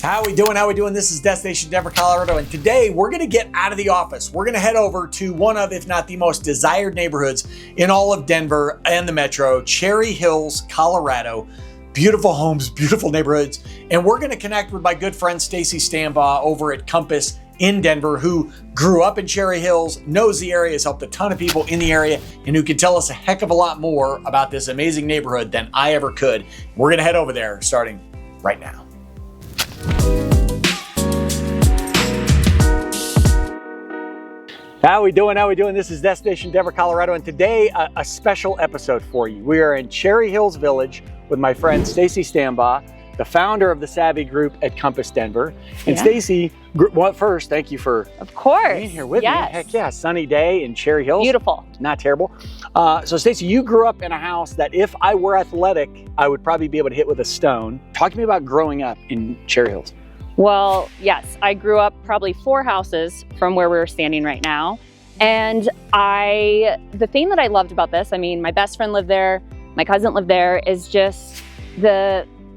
How we doing? How we doing? This is Destination Denver, Colorado, and today we're going to get out of the office. We're going to head over to one of, if not the most desired neighborhoods in all of Denver and the metro, Cherry Hills, Colorado. Beautiful homes, beautiful neighborhoods, and we're going to connect with my good friend Stacey Stambaugh over at Compass in Denver, who grew up in Cherry Hills, knows the area, has helped a ton of people in the area, and who can tell us a heck of a lot more about this amazing neighborhood than I ever could. We're going to head over there starting right now. How we doing? How we doing? This is Destination Denver, Colorado, and today a special episode for you. We are in Cherry Hills Village with my friend Stacey Stambaugh, the founder of the Savvy Group at Compass Denver. And Stacey, well, first, thank you for being here with me. Heck yeah, sunny day in Cherry Hills. Beautiful. Not terrible. So Stacey, you grew up in a house that if I were athletic, I would probably be able to hit with a stone. Talk to me about growing up in Cherry Hills. Well, yes, I grew up probably 4 houses from where we're standing right now. And the thing that I loved about this, I mean, my best friend lived there, my cousin lived there, is just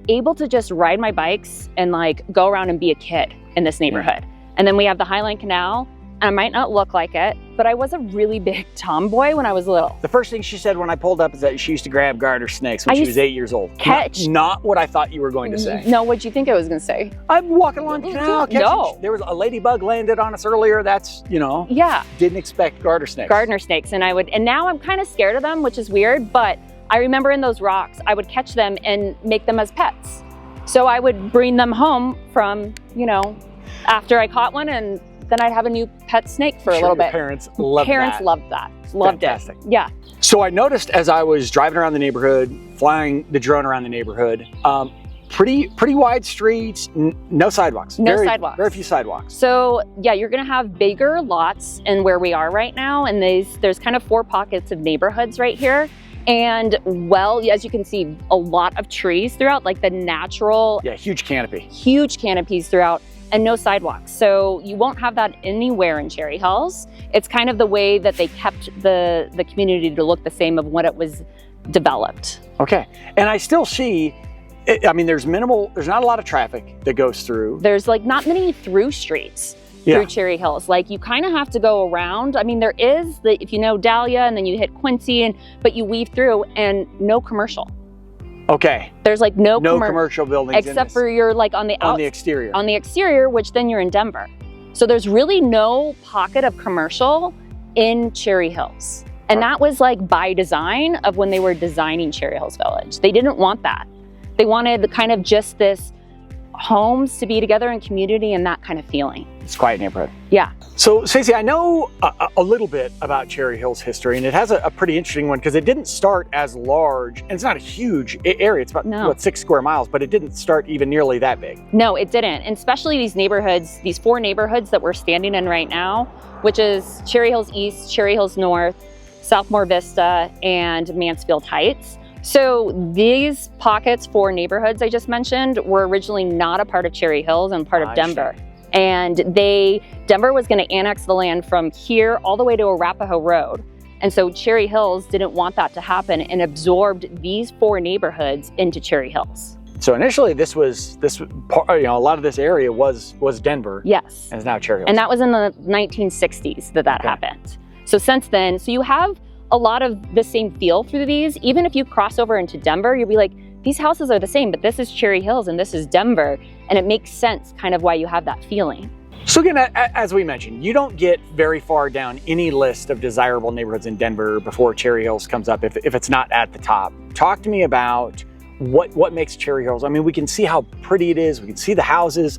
able to just ride my bikes and like go around and be a kid in this neighborhood. And then we have the Highline Canal, and I might not look like it, but I was a really big tomboy when I was little. The first thing she said when I pulled up is that she used to grab garter snakes when she was 8 years old. Not what I thought you were going to say. No, what'd you think I was going to say? I'm walking along the canal. No. There was a ladybug landed on us earlier. That's, you know. Yeah. Didn't expect garter snakes. Garter snakes. And now I'm kind of scared of them, which is weird, but I remember in those rocks, I would catch them and make them as pets. So I would bring them home from, you know, after I caught one, and then I'd have a new pet snake for a little bit. Parents loved that. Loved Fantastic. it. Yeah. So I noticed as I was driving around the neighborhood, flying the drone around the neighborhood, pretty wide streets, no sidewalks. Sidewalks. Very few sidewalks. So yeah, you're gonna have bigger lots in where we are right now, and there's kind of 4 pockets of neighborhoods right here. And well, as you can see, a lot of trees throughout, like the natural. Yeah, huge canopy. Huge canopies throughout, and no sidewalks. So you won't have that anywhere in Cherry Hills. It's kind of the way that they kept the community to look the same of when it was developed. Okay, and I still see, I mean, there's not a lot of traffic that goes through. There's like not many through streets. Through Cherry Hills. Like you kind of have to go around. I mean, there is if you know Dahlia and then you hit Quincy, but you weave through, and no commercial. Okay. There's like no commercial buildings except for you're like on the exterior. On the exterior, which then you're in Denver. So there's really no pocket of commercial in Cherry Hills. And that was like by design of when they were designing Cherry Hills Village. They didn't want that. They wanted kind of just this homes to be together in community and that kind of feeling. It's a quiet neighborhood. Yeah. So Stacey, I know a little bit about Cherry Hills history, and it has a pretty interesting one because it didn't start as large, and it's not a huge area. It's about 6 square miles, but it didn't start even nearly that big. No, it didn't. And especially these neighborhoods, these 4 neighborhoods that we're standing in right now, which is Cherry Hills East, Cherry Hills North, Southmore Vista, and Mansfield Heights. So these pockets, 4 neighborhoods I just mentioned, were originally not a part of Cherry Hills and part of Denver. And Denver was going to annex the land from here all the way to Arapahoe Road. And so Cherry Hills didn't want that to happen and absorbed these 4 neighborhoods into Cherry Hills. So initially a lot of this area was Denver. Yes. And it's now Cherry Hills. And that was in the 1960s that happened. So since then, you have a lot of the same feel through these. Even if you cross over into Denver, you'll be like, these houses are the same, but this is Cherry Hills and this is Denver. And it makes sense kind of why you have that feeling. So again, as we mentioned, you don't get very far down any list of desirable neighborhoods in Denver before Cherry Hills comes up if it's not at the top. Talk to me about what makes Cherry Hills. I mean, we can see how pretty it is. We can see the houses,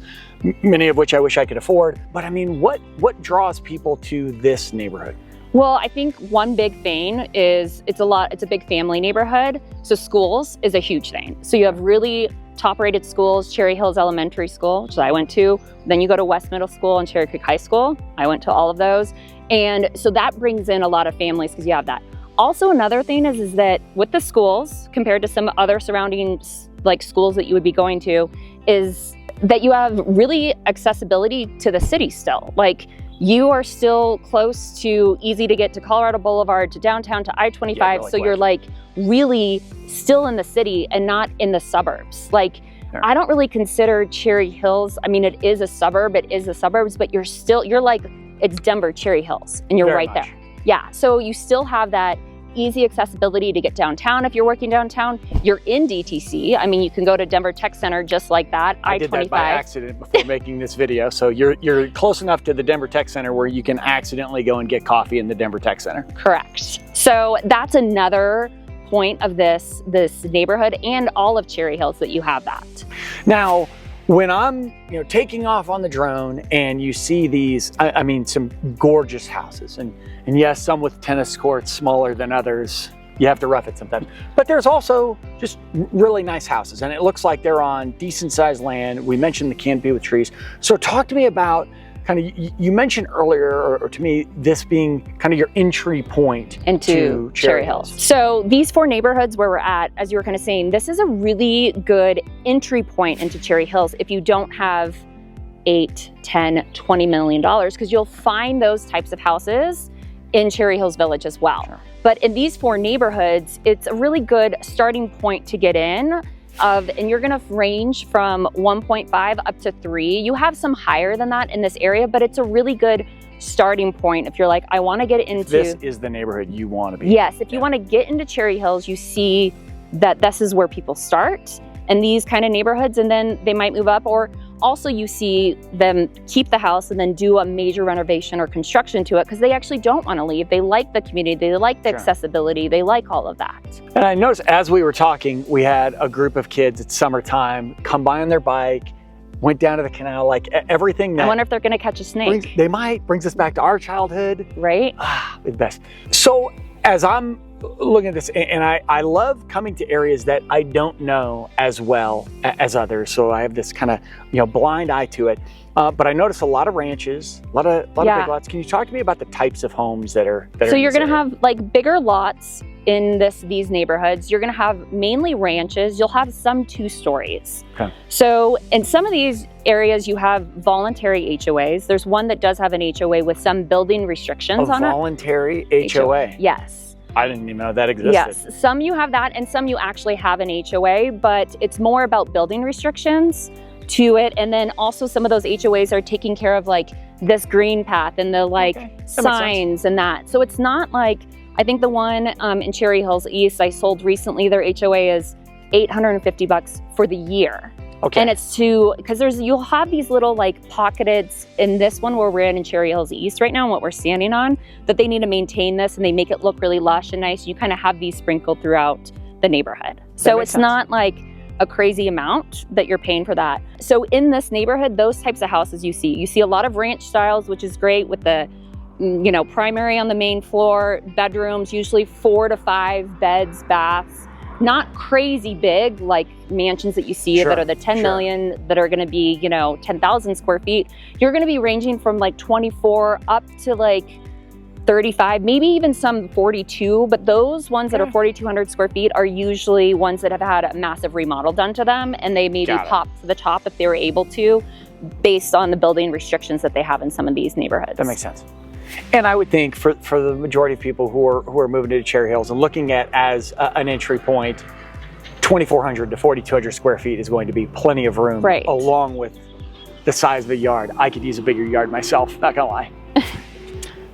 many of which I wish I could afford. But I mean, what draws people to this neighborhood? Well, I think one big thing is it's a big family neighborhood. So schools is a huge thing. So you have really top-rated schools, Cherry Hills Elementary School, which I went to. Then you go to West Middle School and Cherry Creek High School. I went to all of those. And so that brings in a lot of families because you have that. Also, another thing is that with the schools, compared to some other surrounding like schools that you would be going to, is that you have really accessibility to the city still. Like you are still close to, easy to get to Colorado Boulevard, to downtown, to I-25. So you're like really still in the city and not in the suburbs. Like I don't really consider Cherry Hills, I mean, it is a suburb, it is the suburbs, but you're like, it's Denver, Cherry Hills, and you're Very right much. there. Yeah, so you still have that easy accessibility to get downtown if you're working downtown. You're in DTC. I mean, you can go to Denver Tech Center just like that. I did that by accident before making this video. So you're close enough to the Denver Tech Center where you can accidentally go and get coffee in the Denver Tech Center. Correct. So that's another point of this neighborhood and all of Cherry Hills that you have that. Now, when I'm taking off on the drone and you see these, I mean, some gorgeous houses, and yes, some with tennis courts smaller than others. You have to rough it sometimes. But there's also just really nice houses, and it looks like they're on decent sized land. We mentioned the canopy with trees. So talk to me about kind of, you mentioned earlier, or to me, this being kind of your entry point into Cherry Hills. So these 4 neighborhoods where we're at, as you were kind of saying, this is a really good entry point into Cherry Hills if you don't have $8, $10, $20 million, because you'll find those types of houses in Cherry Hills Village as well. Sure. But in these 4 neighborhoods, it's a really good starting point to get in. And you're gonna range from 1.5 up to 3. You have some higher than that in this area, but it's a really good starting point if you're like, I wanna get into— This is the neighborhood you wanna be in. Yes, if you wanna get into Cherry Hills, you see that this is where people start in these kind of neighborhoods, and then they might move up, or also you see them keep the house and then do a major renovation or construction to it because they actually don't want to leave. They like the community, they like the accessibility, they like all of that. And I noticed as we were talking, we had a group of kids, it's summertime, come by on their bike, went down to the canal, like everything that— I wonder if they're gonna catch a snake. They might. Brings us back to our childhood. Right? The best. So as I'm looking at this, and I love coming to areas that I don't know as well as others, so I have this kind of blind eye to it. But I notice a lot of ranches, a lot of big lots. Can you talk to me about the types of homes that are So you're going to have like bigger lots in these neighborhoods. You're going to have mainly ranches. You'll have some 2 stories. Okay. So in some of these areas, you have voluntary HOAs. There's one that does have an HOA with some building restrictions on it. A voluntary HOA? Yes. I didn't even know that existed. Yes, some you have that, and some you actually have an HOA, but it's more about building restrictions to it. And then also some of those HOAs are taking care of like this green path and the signs and that. So it's not like, I think the one in Cherry Hills East I sold recently, their HOA is $850 for the year. Okay. And it's because you'll have these little like pocketed, in this one where we're in Cherry Hills East right now and what we're standing on, that they need to maintain this and they make it look really lush and nice. You kind of have these sprinkled throughout the neighborhood. So it's not like a crazy amount that you're paying for that. So in this neighborhood, those types of houses you see a lot of ranch styles, which is great with the primary on the main floor, bedrooms, usually 4 to 5 beds, baths. Not crazy big like mansions that you see that are the 10 million that are going to be 10,000 square feet. You're going to be ranging from like 24 up to like 35, maybe even some 42, but those ones that are 4,200 square feet are usually ones that have had a massive remodel done to them, and they maybe pop to the top if they were able to, based on the building restrictions that they have in some of these neighborhoods. That makes sense. And I would think for the majority of people who are moving into Cherry Hills and looking at as an entry point, 2,400 to 4,200 square feet is going to be plenty of room, along with the size of the yard. I could use a bigger yard myself, not gonna lie.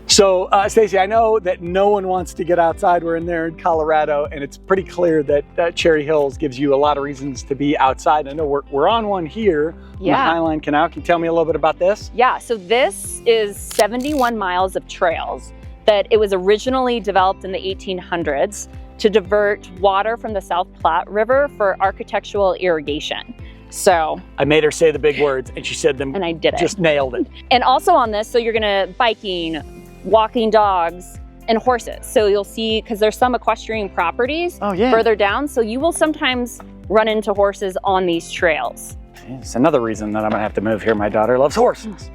So, Stacey, I know that no one wants to get outside. We're in there in Colorado, and it's pretty clear that Cherry Hills gives you a lot of reasons to be outside. I know we're on one here on the Highline Canal. Can you tell me a little bit about this? Yeah, so this is 71 miles of trails that it was originally developed in the 1800s to divert water from the South Platte River for architectural irrigation. So I made her say the big words, and she said them, and I did it. Just nailed it. And also on this, so you're gonna biking, walking dogs, and horses. So you'll see, because there's some equestrian properties further down, so you will sometimes run into horses on these trails. It's another reason that I'm gonna have to move here. My daughter loves horses.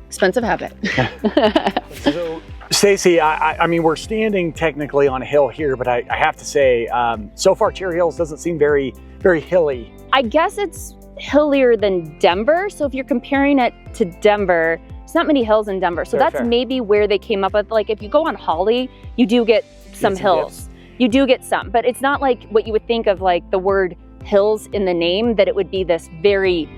Expensive habit. So, Stacey, I mean, we're standing technically on a hill here, but I have to say, so far Cherry Hills doesn't seem very, very hilly. I guess it's hillier than Denver. So if you're comparing it to Denver, there's not many hills in Denver. So that's maybe where they came up with, like, if you go on Holly, you do get some hills. You do get some, but it's not like what you would think of like the word hills in the name that it would be this very,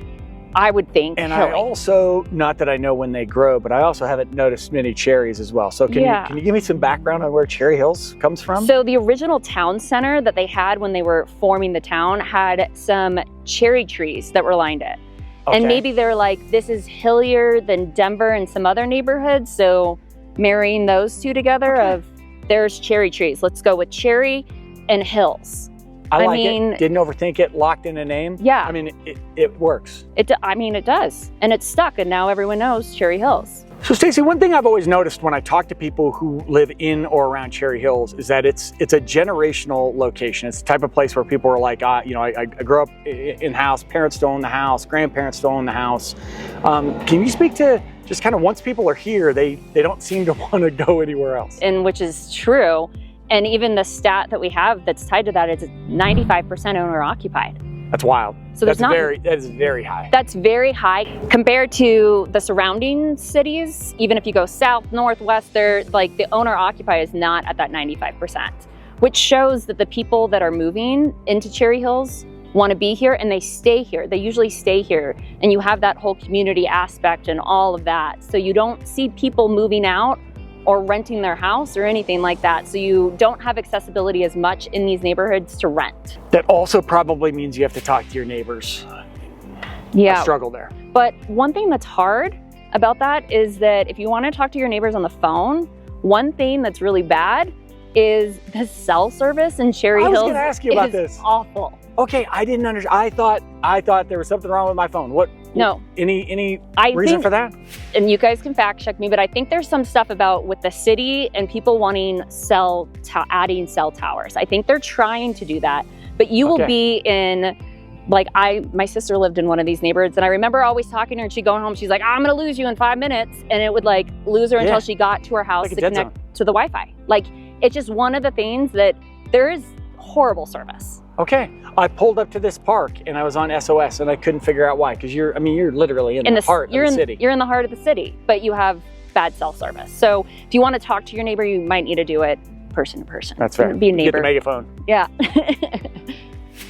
I would think, And hilly. I also, not that I know when they grow, but I also haven't noticed many cherries as well. So can you give me some background on where Cherry Hills comes from? So the original town center that they had when they were forming the town had some cherry trees that were lined it. Okay. And maybe they're like, this is hillier than Denver and some other neighborhoods. So marrying those two together of there's cherry trees. Let's go with cherry and hills. I mean, didn't overthink it, locked in a name. Yeah. I mean, it works. I mean, it does. And it's stuck. And now everyone knows Cherry Hills. So Stacey, one thing I've always noticed when I talk to people who live in or around Cherry Hills is that it's a generational location. It's the type of place where people are like, you know, I grew up in house, parents still own the house, grandparents still own the house. Can you speak to just kind of once people are here, they don't seem to want to go anywhere else? And which is true. And even the stat that we have that's tied to that is 95% owner occupied. That's wild. So that is very high. That's very high compared to the surrounding cities. Even if you go south, north, west, they're like the owner occupied is not at that 95%, which shows that the people that are moving into Cherry Hills want to be here and they stay here. They usually stay here, and you have that whole community aspect and all of that. So you don't see people moving out or renting their house or anything like that. So you don't have accessibility as much in these neighborhoods to rent. That also probably means you have to talk to your neighbors. Yeah. A struggle there. But one thing that's hard about that is that if you want to talk to your neighbors on the phone, one thing that's really bad is the cell service in Cherry Hills. I was going to ask you about this. Awful. Okay, I didn't understand. I thought there was something wrong with my phone. What? No. Any reason for that? And you guys can fact check me, but I think there's some stuff about with the city and people wanting adding cell towers. I think they're trying to do that, but you will be in, like my sister lived in one of these neighborhoods, and I remember always talking to her, and she'd go home, she's like, I'm gonna lose you in 5 minutes, and it would like lose her until she got to her house to connect to the Wi-Fi. Like, it's just one of the things that there is horrible service. Okay, I pulled up to this park and I was on SOS and I couldn't figure out why, because you're literally in the heart of the city. You're in the heart of the city, but you have bad cell service. So if you want to talk to your neighbor, you might need to do it person to person. That's fair. Be a neighbor. Get the megaphone. Yeah.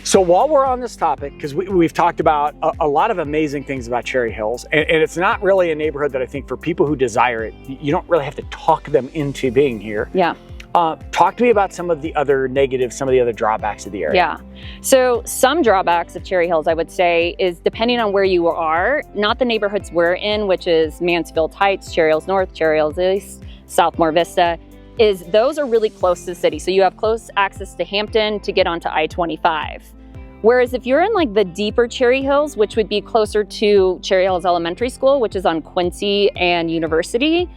So while we're on this topic, because we've talked about a lot of amazing things about Cherry Hills, and it's not really a neighborhood that I think for people who desire it, you don't really have to talk them into being here. Yeah. Talk to me about some of the other negatives, some of the other drawbacks of the area. Yeah. So some drawbacks of Cherry Hills, I would say, is depending on where you are, not the neighborhoods we're in, which is Mansfield Heights, Cherry Hills North, Cherry Hills East, Southmore Vista, is those are really close to the city. So you have close access to Hampton to get onto I-25. Whereas if you're in like the deeper Cherry Hills, which would be closer to Cherry Hills Elementary School, which is on Quincy and University,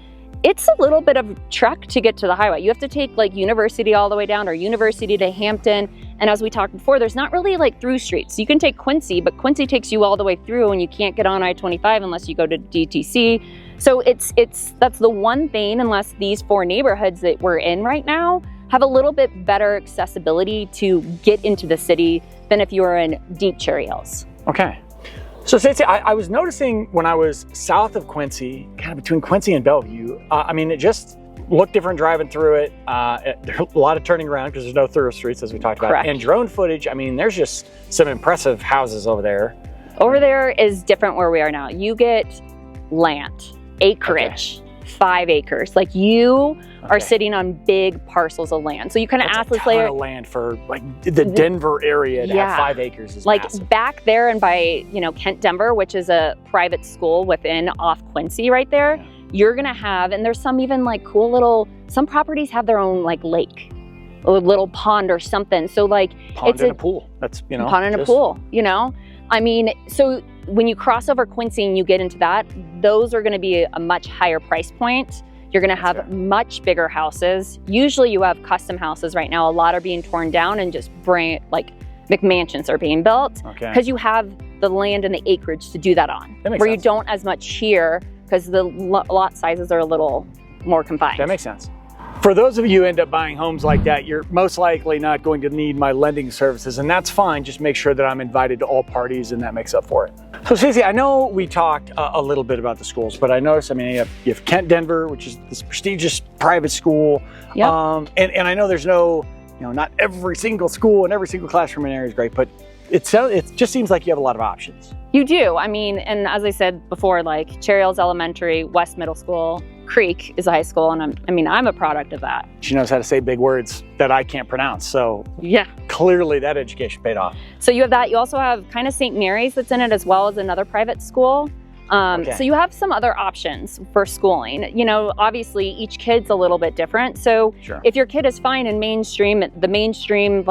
it's a little bit of a trek to get to the highway. You have to take like University all the way down, or University to Hampton. And as we talked before, there's not really like through streets. You can take Quincy, but Quincy takes you all the way through and you can't get on I-25 unless you go to DTC. So that's the one thing, unless these 4 neighborhoods that we're in right now have a little bit better accessibility to get into the city than if you were in deep Cherry Hills. Okay. So Stacey, I was noticing when I was south of Quincy, kind of between Quincy and Bellevue, I mean, it just looked different driving through it. There's a lot of turning around because there's no through streets, as we talked about. Correct. And drone footage, I mean, there's just some impressive houses over there. Over there is different where we are now. You get land, acreage, 5 acres. Like you are sitting on big parcels of land. So you kind of ask this later. That's a ton of land for like the Denver area to have 5 acres is like massive. Back there and by, Kent Denver, which is a private school within off Quincy right there, you're gonna have, and there's some even like cool little, some properties have their own like lake, a little pond or something. So like Pond and a pool. That's, pond and a pool, I mean, so when you cross over Quincy and you get into that, those are gonna be a much higher price point. You're gonna have much bigger houses. Usually you have custom houses right now. A lot are being torn down and just like McMansions are being built because you have the land and the acreage to do that on. That makes where sense. you don't as much here because the lot sizes are a little more confined. That makes sense. For those of you who end up buying homes like that, you're most likely not going to need my lending services, and that's fine. Just make sure that I'm invited to all parties, and that makes up for it. So Stacey, I know we talked a little bit about the schools, but I noticed, I mean, you have Kent Denver, which is this prestigious private school. Yep. And I know there's not every single school and every single classroom in the area is great, but it just seems like you have a lot of options. You do. I mean, and as I said before, like Cherry Hills Elementary, West Middle School, Creek is a high school, and I'm a product of that. She knows how to say big words that I can't pronounce, so yeah, clearly that education paid off. So you have that. You also have kind of St. Mary's that's in it, as well as another private school. So you have some other options for schooling. You know, obviously each kid's a little bit different. So if your kid is fine in mainstream, the mainstream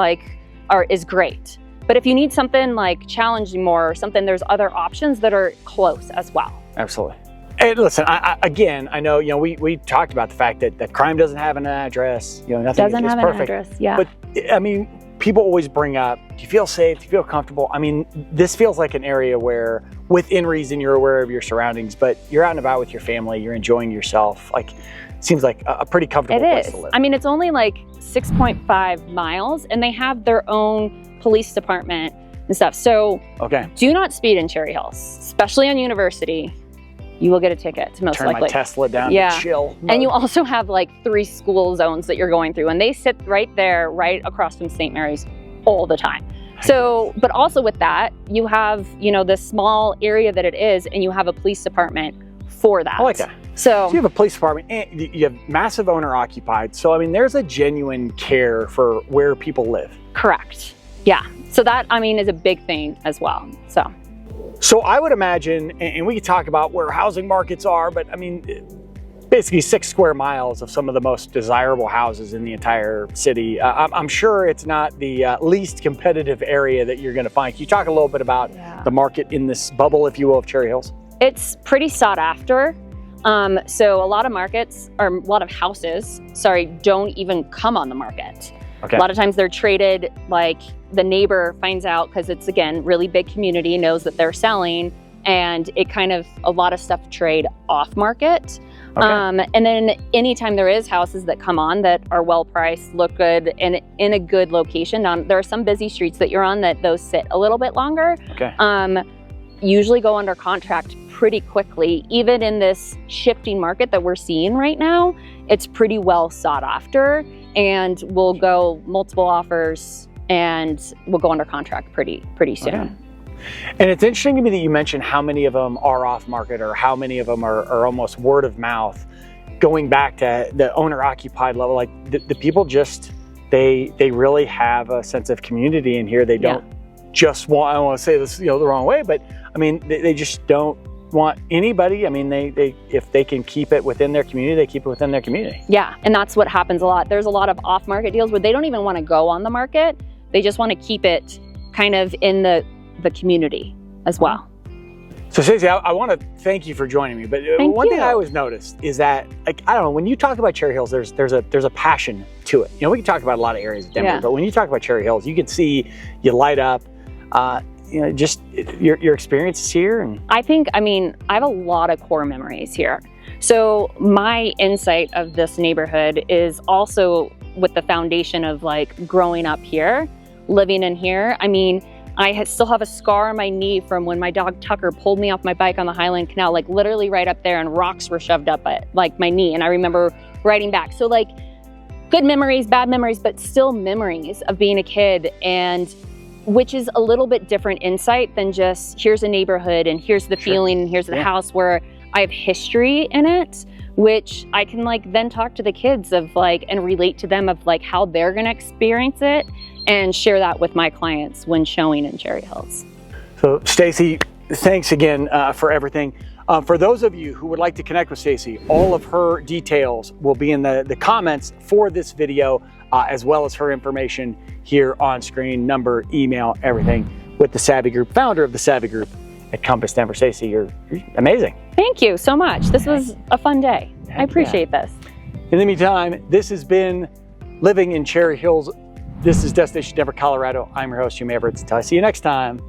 is great. But if you need something like challenging more or something, there's other options that are close as well. Absolutely. And listen, I know, we talked about the fact that crime doesn't have an address, nothing doesn't have perfect. An address, yeah. But I mean, people always bring up, do you feel safe? Do you feel comfortable? I mean, this feels like an area where within reason you're aware of your surroundings, but you're out and about with your family, you're enjoying yourself. Like, it seems like a pretty comfortable place to live. I mean, it's only like 6.5 miles and they have their own police department and stuff. So do not speed in Cherry Hills, especially on University. You will get a ticket, most likely. Turn my Tesla down to chill mode. And you also have like 3 school zones that you're going through, and they sit right there, right across from St. Mary's all the time. So, but also with that, you have, the small area that it is, and you have a police department for that. I like that. So you have a police department, and you have massive owner occupied. So, I mean, there's a genuine care for where people live. Correct. Yeah. So that, is a big thing as well. So I would imagine, and we could talk about where housing markets are, but I mean, basically 6 square miles of some of the most desirable houses in the entire city. I'm sure it's not the least competitive area that you're going to find. Can you talk a little bit about the market in this bubble, if you will, of Cherry Hills? It's pretty sought after. So a lot of houses, don't even come on the market. A lot of times they're traded, like the neighbor finds out, because it's, again, really big community, knows that they're selling, and it a lot of stuff trade off market. And then anytime there is houses that come on that are well priced, look good, and in a good location, there are some busy streets that you're on that those sit a little bit longer. Usually go under contract pretty quickly. Even in this shifting market that we're seeing right now, it's pretty well sought after, and we'll go multiple offers and we'll go under contract pretty soon. And it's interesting to me that you mentioned how many of them are off market, or how many of them are almost word of mouth, going back to the owner occupied level. Like the people just, they really have a sense of community in here. They don't just want, I don't want to say this the wrong way, but I mean, they just don't want anybody. I mean, they if they can keep it within their community, they keep it within their community. Yeah, and that's what happens a lot. There's a lot of off-market deals where they don't even want to go on the market. They just want to keep it kind of in the community as well. So Stacey, I want to thank you for joining me. But one thing I always noticed is that, like, I don't know, when you talk about Cherry Hills, there's a passion to it. We can talk about a lot of areas of Denver, but when you talk about Cherry Hills, you can see you light up. Just your experiences here. And I have a lot of core memories here. So my insight of this neighborhood is also with the foundation of like growing up here, living in here. I still have a scar on my knee from when my dog Tucker pulled me off my bike on the Highland Canal, like literally right up there, and rocks were shoved up at like my knee. And I remember riding back. So like good memories, bad memories, but still memories of being a kid, and which is a little bit different insight than just here's a neighborhood and here's the feeling and here's the house, where I have history in it, which I can like then talk to the kids of like and relate to them of like how they're gonna experience it, and share that with my clients when showing in Cherry Hills. So Stacey, thanks again for everything. For those of you who would like to connect with Stacey, all of her details will be in the comments for this video, as well as her information here on screen, number, email, everything, with the Savvy Group, founder of the Savvy Group at Compass Denver. Stacey, you're amazing. Thank you so much. This was a fun day. I appreciate this. In the meantime, this has been Living in Cherry Hills. This is Destination Denver, Colorado. I'm your host, Jim Everett. Until I see you next time,